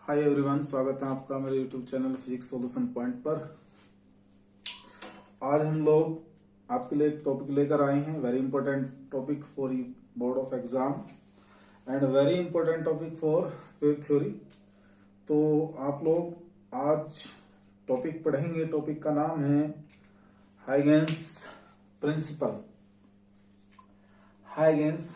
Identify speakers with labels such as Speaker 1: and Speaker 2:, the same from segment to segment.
Speaker 1: Hi everyone, स्वागत है आपका मेरे YouTube channel physics solution point पर। आज हम लोग आपके लिए एक टॉपिक लेकर आए हैं, very important topic for board of exam and very important topic for wave theory. तो आप लोग आज टॉपिक पढ़ेंगे। टॉपिक का नाम है Huygens principle. Huygens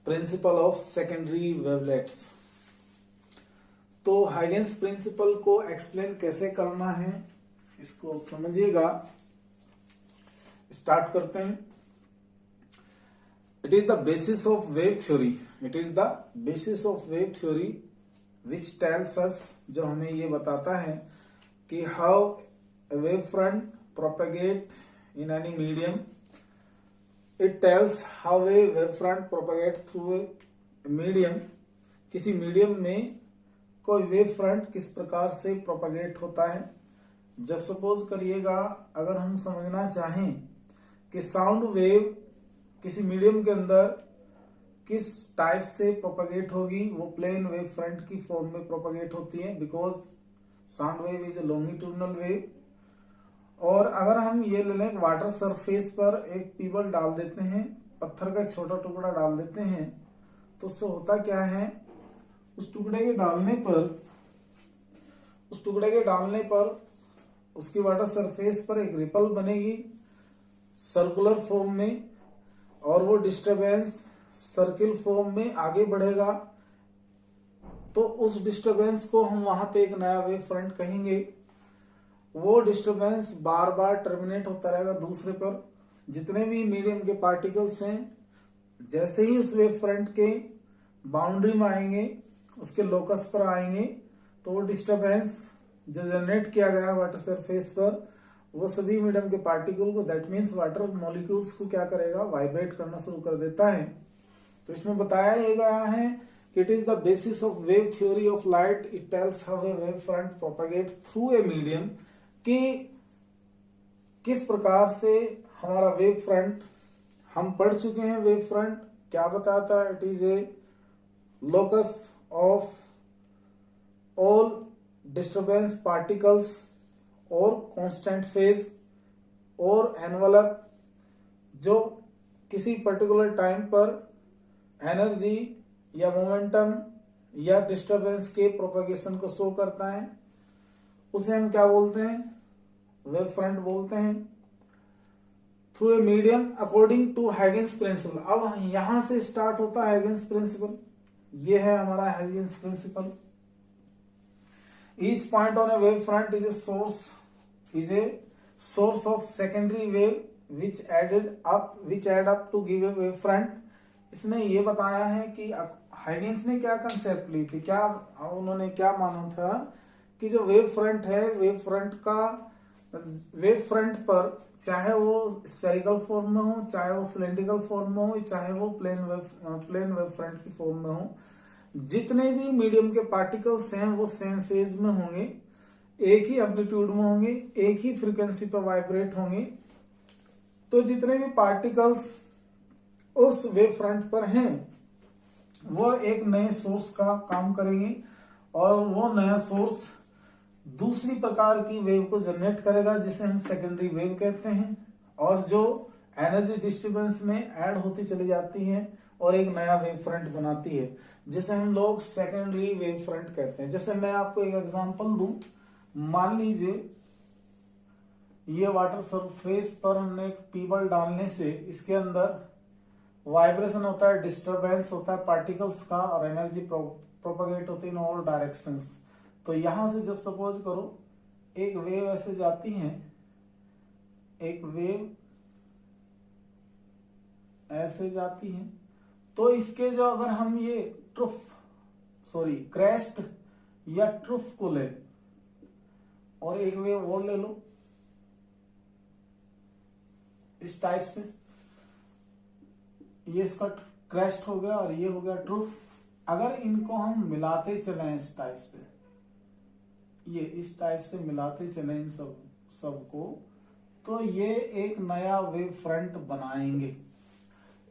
Speaker 1: principle of secondary wavelets. तो हाइगेंस प्रिंसिपल को एक्सप्लेन कैसे करना है इसको समझिएगा। स्टार्ट करते हैं। It is the basis of wave theory. It is the basis of wave theory which tells us, जो हमें ये बताता है कि how wave front propagate in any medium. It tells how a wave front propagate through a medium. किसी medium में कोई wave front किस प्रकार से प्रोपेगेट होता है। जस्ट सपोज करिएगा, अगर हम समझना चाहें कि साउंड वेव किसी मीडियम के अंदर किस टाइप से प्रोपेगेट होगी, वो प्लेन वेव फ्रंट की फॉर्म में प्रोपेगेट होती है, because sound wave is a longitudinal wave. और अगर हम ये ले लें, वाटर सरफेस पर एक पीबल डाल देते हैं, पत्थर का एक छोटा टुकड़ा डाल देते हैं, तो उससे होता क्या है, उस टुकड़े के डालने पर उसकी वाटर सरफेस पर एक रिपल बनेगी सर्कुलर फॉर्म में, और वो डिस्टरबेंस सर्किल फॉर्म में आगे बढ़ेगा। तो उस डिस्टरबेंस को हम वहां पे एक नया वेव फ्रंट कहेंगे। वो डिस्टरबेंस बार बार टर्मिनेट होता रहेगा दूसरे पर। जितने भी मीडियम के पार्टिकल्स हैं, जैसे ही उस वेव फ्रंट के बाउंड्री में आएंगे, उसके लोकस पर आएंगे, तो वो डिस्टरबेंस जो जनरेट किया गया वाटर सरफेस पर, वो सभी मीडियम के पार्टिकल को, दैट मीन्स वाटर मॉलिक्यूल्स को क्या करेगा, वाइब्रेट करना शुरू कर देता है। तो इसमें बताया गया है कि it is the basis of wave theory of light. It tells how a wave front propagate through a medium, कि किस प्रकार से हमारा वेव फ्रंट, हम पढ़ चुके हैं वेव फ्रंट क्या बताता है। It is a locus of all disturbance particles और constant phase और envelope, जो किसी पर्टिकुलर टाइम पर एनर्जी या मोमेंटम या डिस्टरबेंस के प्रोपेगेशन को शो करता है, उसे हम क्या बोलते हैं, वेव फ्रंट बोलते हैं, through a medium according to Huygens principle. अब यहां से स्टार्ट होता है हाइगेंस प्रिंसिपल। ये है हमारा Huygens principle. Each point on a wave front is a source of secondary wave which add up to give a wave front. इसने ये बताया है कि हाइगेंस ने क्या कंसेप्ट ली थी, क्या उन्होंने क्या माना था कि जो वेव फ्रंट है, वेव फ्रंट पर, चाहे वो स्फेरिकल फॉर्म में हो, चाहे वो सिलेंड्रिकल फॉर्म में हो, चाहे वो प्लेन वेव फ्रंट की फॉर्म में हो, जितने भी मीडियम के पार्टिकल्स हैं वो सेम फेज में होंगे, एक ही एम्पलीट्यूड में होंगे, एक ही फ्रीक्वेंसी पर वाइब्रेट होंगे। तो जितने भी पार्टिकल्स उस वेव फ्रंट पर हैं, वो एक नए सोर्स का काम करेंगे, और वो नया सोर्स दूसरी प्रकार की वेव को जनरेट करेगा, जिसे हम सेकेंडरी वेव कहते हैं, और जो एनर्जी डिस्टरबेंस में ऐड होती चली जाती है और एक नया वेव फ्रंट बनाती है, जिसे हम लोग सेकेंडरी वेव फ्रंट कहते हैं। जैसे मैं आपको एक एग्जांपल दूं, मान लीजिए ये वाटर सरफेस पर हमने एक पीबल डालने से इसके अंदर वाइब्रेशन होता है, डिस्टरबेंस होता है पार्टिकल्स का, और एनर्जी प्रोपेगेट होती है इन ऑल डायरेक्शंस। तो यहां से जस्ट सपोज करो, एक वेव ऐसे जाती है, एक वेव ऐसे जाती है, तो इसके जो, अगर हम ये क्रेस्ट या ट्रुफ को ले, और एक वेव और ले लो इस टाइप से, ये इसका क्रेस्ट हो गया और ये हो गया ट्रुफ। अगर इनको हम मिलाते चले इस टाइप से, ये इस टाइप से मिलाते चले इन सबको, तो ये एक नया वेव फ्रंट बनाएंगे।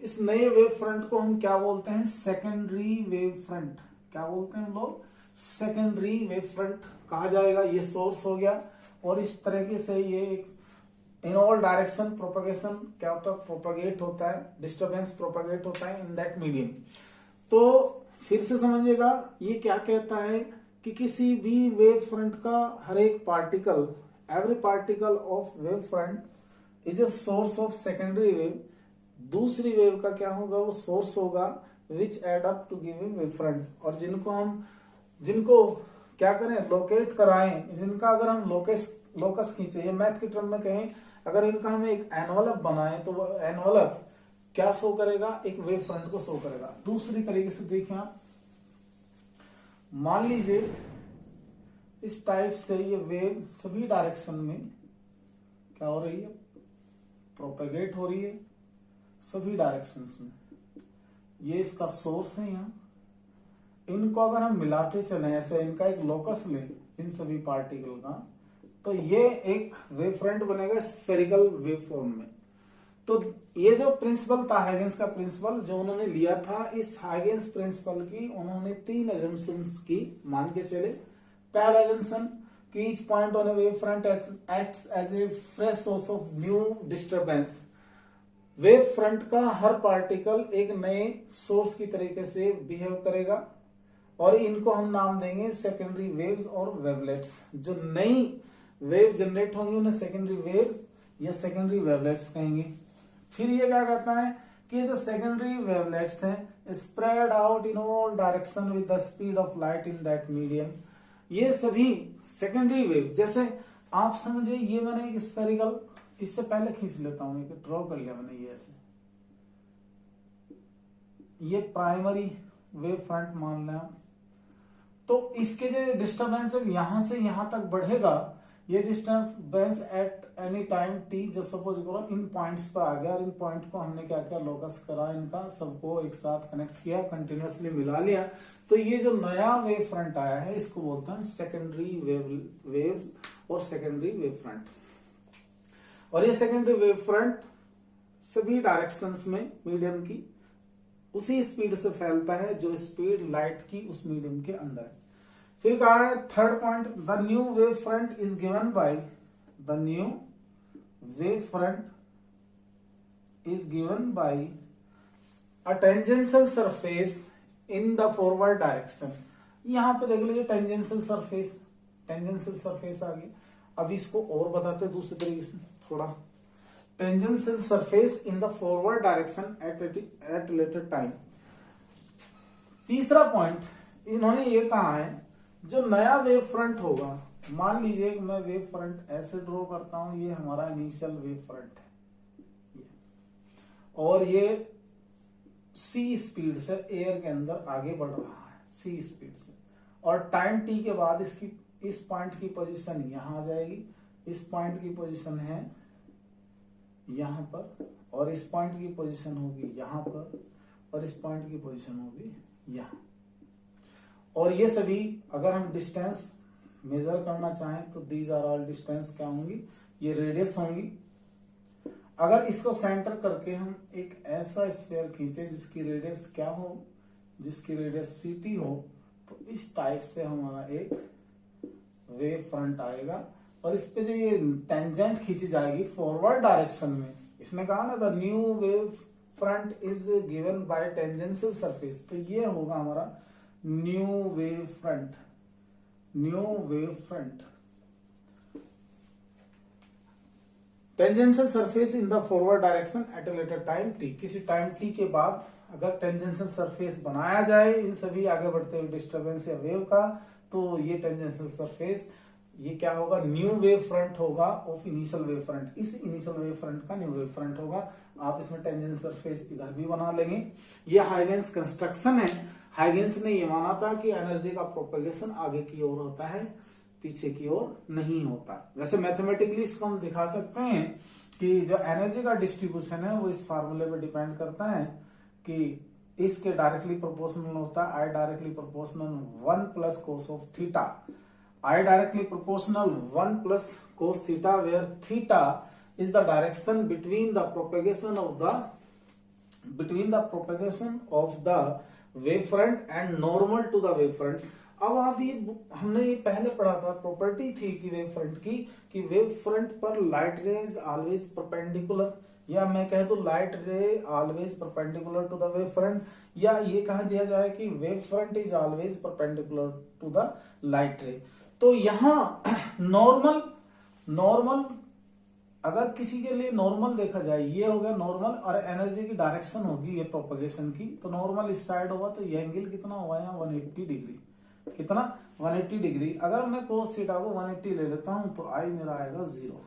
Speaker 1: इस नए वेव फ्रंट को हम क्या बोलते हैं, सेकेंडरी वेव फ्रंट। क्या बोलते हैं हम लोग, सेकेंडरी वेव फ्रंट कहा जाएगा। ये सोर्स हो गया और इस तरीके से ये एक इन ऑल डायरेक्शन प्रोपगेशन क्या होता है, प्रोपगेट होता है, डिस्टरबेंस प्रोपगेट होता है इन दैट मीडियम। तो फिर से समझिएगा, ये क्या कहता है कि किसी भी वेव फ्रंट का हर एक particle, every particle of wave front is a source of secondary wave. दूसरी वेव का क्या होगा, वो सोर्स होगा which add up to give a wave front. और जिनको क्या करें, लोकेट कराएं, जिनका अगर हम लोकस खींचे, ये मैथ की टर्म में कहें, अगर इनका हमें एक एनवलप बनाए तो वो एनवलप क्या शो करेगा, एक वेव फ्रंट को शो करेगा। दूसरी तरीके से देखिए आप, मान लीजिए इस टाइप से ये वेव सभी डायरेक्शन में क्या हो रही है, प्रोपेगेट हो रही है सभी डायरेक्शंस में। ये इसका सोर्स है यहाँ, इनको अगर हम मिलाते चले ऐसे, इनका एक लोकस ले इन सभी पार्टिकल का, तो ये एक वेव फ्रंट बनेगा स्फेरिकल वेव फॉर्म में। तो ये जो प्रिंसिपल था हाइगेंस का प्रिंसिपल जो उन्होंने लिया था, इस हाइगेंस प्रिंसिपल की उन्होंने 3 अजम्पशंस की मान के चले। पहला अजम्पशन कि each point on a wave front acts as a fresh source of new disturbance. Wave front का हर पार्टिकल एक नए सोर्स की तरीके से बिहेव करेगा और इनको हम नाम देंगे सेकेंडरी वेव्स और वेवलेट्स। जो नई वेव जनरेट होंगी उन्हें सेकेंडरी वेव्स या सेकेंडरी वेवलेट्स कहेंगे। फिर ये क्या कहता है कि जो सेकेंडरी वेवलेट्स हैं spread out in all direction with the speed of light in that medium. ये सभी सेकेंडरी वेव, जैसे आप समझे ये मैंने एक स्फेरिकल, इससे पहले खींच लेता हूं, एक ड्रॉ कर लिया मैंने ये ऐसे, ये प्राइमरी वेव फ्रंट मान लें। तो इसके जो डिस्टरबेंस जब यहां से यहां तक बढ़ेगा, ये disturbance at any time T, जो सपोज करो इन पॉइंट्स पर आ गया और इन पॉइंट को हमने क्या किया, लोकस करा, इनका सबको एक साथ कनेक्ट किया, कंटिन्यूअसली मिला लिया। तो ये जो नया वेव फ्रंट आया है इसको बोलते हैं सेकेंडरी वेव्स और सेकेंडरी वेव फ्रंट। और ये सेकेंडरी वेव फ्रंट सभी डायरेक्शंस में मीडियम की उसी स्पीड से फैलता है जो स्पीड लाइट की उस मीडियम के अंदर है। फिर कहा है third point, the new wave front is given by, the new wave front is given by a tangential surface in the forward direction. यहां पे देख लीजिए टेंजेंशियल सरफेस आ गया। अब इसको और बताते हैं दूसरे तरीके से थोड़ा, tangential surface in the forward direction at later time. तीसरा पॉइंट इन्होंने ये कहा है, जो नया वेव फ्रंट होगा, मान लीजिए कि मैं वेव फ्रंट ऐसे ड्रॉ करता हूं, ये हमारा इनिशियल वेव फ्रंट है और ये सी स्पीड से एयर के अंदर आगे बढ़ रहा है, सी स्पीड से, और टाइम टी के बाद इसकी इस पॉइंट की पोजीशन यहां आ जाएगी, इस पॉइंट की पोजीशन है यहां पर, और इस पॉइंट की पोजीशन होगी यहां पर, और इस पॉइंट की पोजीशन होगी यहां। और ये सभी अगर हम डिस्टेंस मेजर करना चाहें तो दीज आर ऑल डिस्टेंस क्या होंगी, ये रेडियस होंगी। अगर इसको सेंटर करके हम एक ऐसा स्फीयर खींचे जिसकी रेडियस क्या हो, जिसकी रेडियस ct हो, तो इस टाइप से हमारा एक वेव फ्रंट आएगा। और इस पे जो ये टेंजेंट खींची जाएगी फॉरवर्ड डायरेक्शन में, इसने कहा ना the new wave front is given by tangential surface, तो ये होगा हमारा new wave front. Tangential surface in the forward direction at a later time T. किसी टाइम टी के बाद अगर टेंजेंशियल सरफेस बनाया जाए इन सभी आगे बढ़ते हुए डिस्टरबेंस या वेव का, तो ये टेंजेंशियल सरफेस ये क्या होगा, न्यू वेव फ्रंट होगा ऑफ इनिशियल वेव फ्रंट। इस इनिशियल वेव फ्रंट का न्यू वेव फ्रंट होगा। आप इसमें टेंजेंशियल सरफेस इधर भी बना लेंगे। ये हाइगेंस कंस्ट्रक्शन है। हाइगेंस ने ये माना था कि एनर्जी का प्रोपेगेशन आगे की ओर होता है, पीछे की ओर नहीं होता। वैसे मैथमेटिकली इसको हम दिखा सकते हैं कि जो एनर्जी का डिस्ट्रीब्यूशन है वो इस फार्मूले पे डिपेंड करता है कि इसके डायरेक्टली प्रोपोर्शनल होता है, आई directly proportional 1 plus cos of theta. I directly proportional 1 plus cos theta, where theta is the direction between the propagation of the wave front and normal to the wave front. अब आप ये हमने ये पहले पढ़ा था, प्रॉपर्टी थी कि वेव फ्रंट की, कि वेव फ्रंट पर लाइट रेज ऑलवेज परपेंडिकुलर, या मैं कह दूं light ray always perpendicular to the wave front, या ये कह दिया जाए कि wave front is always perpendicular to the light ray. तो यहाँ नॉर्मल नॉर्मल अगर किसी के लिए नॉर्मल देखा जाए, ये हो गया नॉर्मल, और एनर्जी की डायरेक्शन होगी ये प्रोपगेशन की, तो नॉर्मल इस साइड होगा, तो ये एंगल कितना हुआ यहाँ 180 डिग्री, कितना 180 डिग्री। अगर मैं कोस थीटा को 180 ले लेता हूं तो आई मेरा आएगा 0।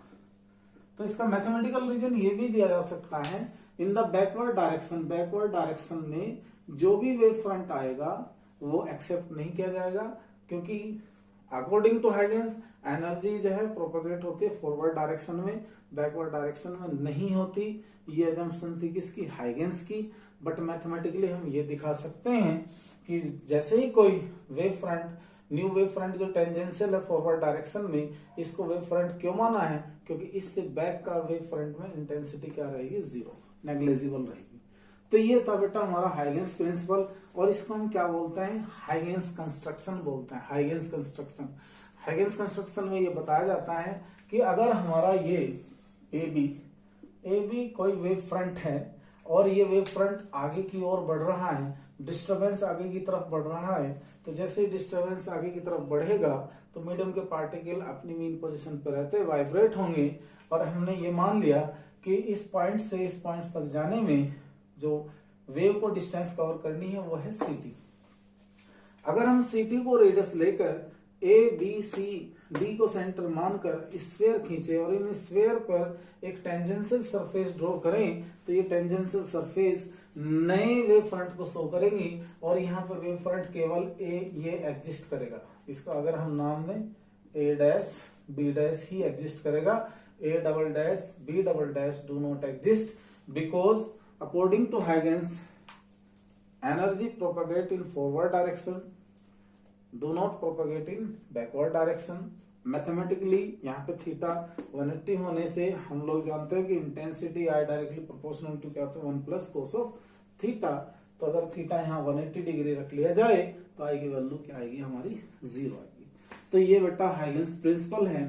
Speaker 1: तो इसका मैथमेटिकल रीजन ये भी दिया जा सकता है, इन द बैकवर्ड डायरेक्शन में जो भी वेव फ्रंट आएगा वो एक्सेप्ट नहीं किया जाएगा, क्योंकि अकॉर्डिंग टू हाइगेंस एनर्जी जो है प्रोपोगेट होती है फॉरवर्ड डायरेक्शन में, बैकवर्ड डायरेक्शन में नहीं होती। ये अजम्पशन थी किसकी, हाइगेंस की। बट मैथमेटिकली हम ये दिखा सकते हैं कि जैसे ही कोई wave front, new wave front जो टेंजेंशियल है फॉरवर्ड डायरेक्शन में, इसको वेव फ्रंट क्यों माना है, क्योंकि इससे बैक का वेव फ्रंट में इंटेंसिटी क्या रहेगी, 0, नेग्लेजिबल रहेगी। तो ये था बेटा हमारा हाइगेंस प्रिंसिपल, और इसको हम क्या बोलते हैं, हाइगेंस कंस्ट्रक्शन बोलते हैं। हाइगेंस कंस्ट्रक्शन में ये बताया जाता है कि अगर हमारा ये ए बी कोई वेव फ्रंट है, और ये वेव फ्रंट आगे की ओर बढ़ रहा है, डिस्टरबेंस आगे की तरफ बढ़ रहा है, तो जैसे ही डिस्टरबेंस आगे की तरफ बढ़ेगा तो मीडियम के पार्टिकल अपनी मीन पोजीशन पर रहते वाइब्रेट होंगे, और हमने ये मान लिया कि इस पॉइंट से इस पॉइंट तक जाने में जो वेव को डिस्टेंस कवर करनी है वो है ct। अगर हम ct को रेडियस लेकर ए बी सी डी को सेंटर मानकर स्फीयर खींचे और इन स्फीयर पर एक टेंजेंशियल सरफेस ड्रॉ करें, तो ये टेंजेंशियल सरफेस नए वेव फ्रंट को शो करेंगी, और यहाँ पर वेव फ्रंट केवल ये एग्जिस्ट करेगा। इसका अगर हम नाम दें ए डैश बी डैश ही एग्जिस्ट करेगा, A double dash B double dash do not exist, because according to Huygens energy propagate in forward direction, do not propagate in backward direction। Mathematically यहाँ पे थीटा 180 होने से हम लोग जानते हैं कि intensity I directly proportional to क्या होता है 1 प्लस कोस ऑफ थीटा। तो अगर थीटा यहाँ 180 डिग्री रख लिया जाए तो आई की वैल्यू क्या आएगी, हमारी 0 आएगी। तो ये बेटा हाइगेंस प्रिंसिपल है,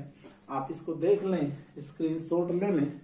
Speaker 1: आप इसको देख लें, स्क्रीनशॉट ले लें।